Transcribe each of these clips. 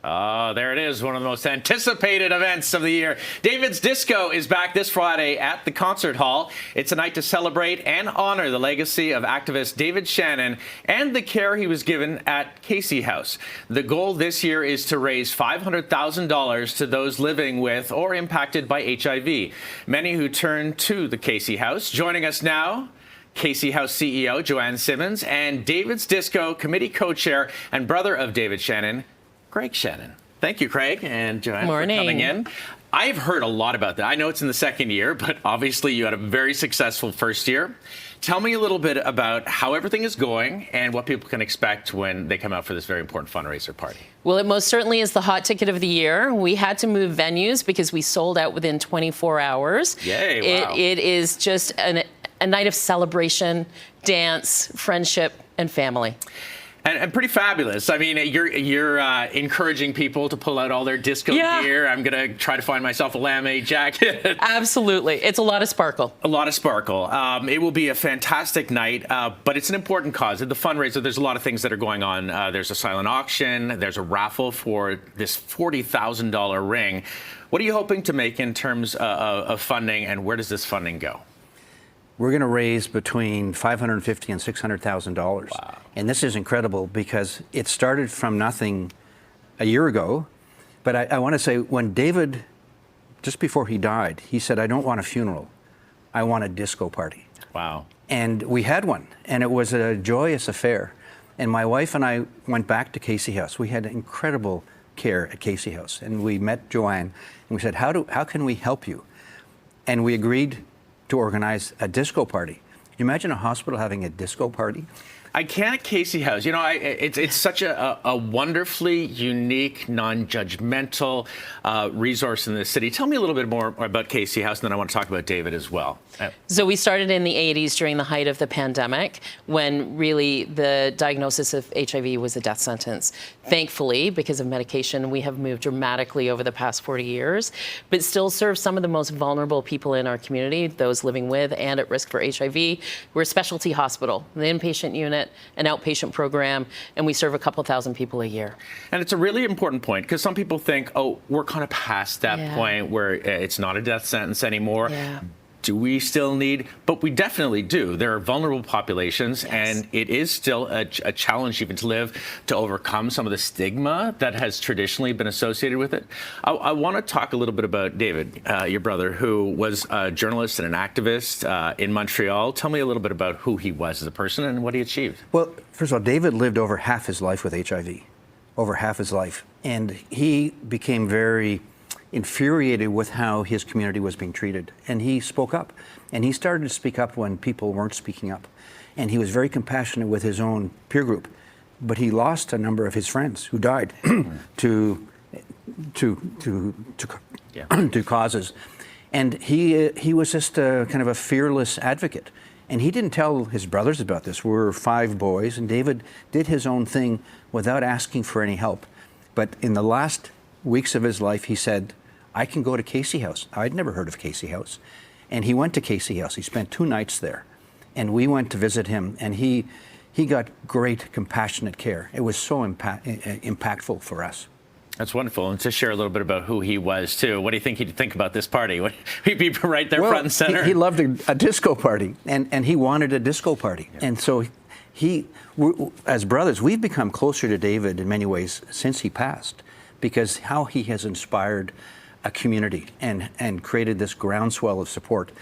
Oh, there it is. One of the most anticipated events of the year. David's Disco is back this Friday at the Concert Hall. It's a night to celebrate and honor the legacy of activist David Shannon and the care he was given at Casey House. The goal this year is to raise $500,000 to those living with or impacted by HIV. Many who turn to the Casey House. Joining us now, Casey House CEO Joanne Simmons and David's Disco committee co-chair and brother of David Shannon, Craig Shannon. Thank you, Craig and Joanne, for coming in. I've heard a lot about that. I know it's in the second year, but obviously you had a very successful first year. Tell me a little bit about how everything is going and what people can expect when they come out for this very important fundraiser party. Well, it most certainly is the hot ticket of the year. We had to move venues because we sold out within 24 hours. Yay, wow. It is just a night of celebration, dance, friendship, and family. And pretty fabulous. I mean, you're encouraging people to pull out all their disco gear. I'm going to try to find myself a Lame jacket. Absolutely. It's a lot of sparkle. A lot of sparkle. It will be a fantastic night, but it's an important cause. At the fundraiser, there's a lot of things that are going on. There's a silent auction. There's a raffle for this $40,000 ring. What are you hoping to make in terms of funding, and where does this funding go? We're going to raise between $550,000 and $600,000. Wow. And this is incredible because it started from nothing a year ago. But I want to say, when David, just before he died, he said, "I don't want a funeral. I want a disco party." Wow. And we had one, and it was a joyous affair. And my wife and I went back to Casey House. We had incredible care at Casey House. And we met Joanne, and we said, how can we help you? And we agreed to organize a disco party. Can you imagine a hospital having a disco party? I can at Casey House. You know, it's such a wonderfully unique, non-judgmental resource in the city. Tell me a little bit more about Casey House, and then I want to talk about David as well. So we started in the 80s during the height of the pandemic, when really the diagnosis of HIV was a death sentence. Thankfully, because of medication, we have moved dramatically over the past 40 years, but still serve some of the most vulnerable people in our community, those living with and at risk for HIV. We're a specialty hospital, an inpatient unit, an outpatient program, and we serve a couple thousand people a year. And it's a really important point, because some people think, oh, we're kind of past that point where it's not a death sentence anymore. Do we still need? But we definitely do. There are vulnerable populations, and it is still a challenge even to live, to overcome some of the stigma that has traditionally been associated with it. I want to talk a little bit about David, your brother, who was a journalist and an activist in Montreal. Tell me a little bit about who he was as a person and what he achieved. Well, first of all, David lived over half his life with HIV, over half his life. And he became very infuriated with how his community was being treated. And he spoke up. And he started to speak up when people weren't speaking up. And he was very compassionate with his own peer group. But he lost a number of his friends who died to causes. And he was just a kind of a fearless advocate. And he didn't tell his brothers about this. We were 5 boys, and David did his own thing without asking for any help. But in the last weeks of his life, he said, "I can go to Casey House." I'd never heard of Casey House. And he went to Casey House. He spent 2 nights there. And we went to visit him, and he got great, compassionate care. It was so impactful for us. That's wonderful. And to share a little bit about who he was, too. What do you think he'd think about this party? He'd be right there front and center. He loved a disco party, and he wanted a disco party. And so as brothers, we've become closer to David in many ways since he passed, because how he has inspired a community and created this groundswell of support.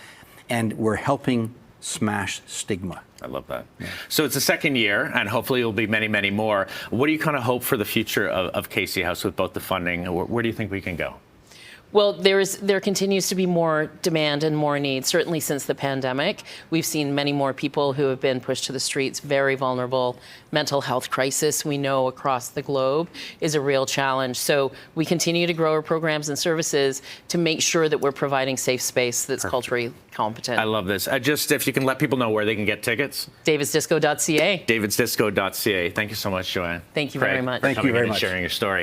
And we're helping smash stigma. I love that. So it's the second year, and hopefully it'll be many, many more. What do you kind of hope for the future of Casey House with both the funding? Where do you think we can go? Well, there continues to be more demand and more need. Certainly since the pandemic, we've seen many more people who have been pushed to the streets, very vulnerable. Mental health crisis, we know across the globe, is a real challenge. So we continue to grow our programs and services to make sure that we're providing safe space that's culturally competent. I love this. Just if you can let people know where they can get tickets. davidsdisco.ca. davidsdisco.ca. Thank you so much, Joanne. Thank you very much. Thank you very much. For sharing your story.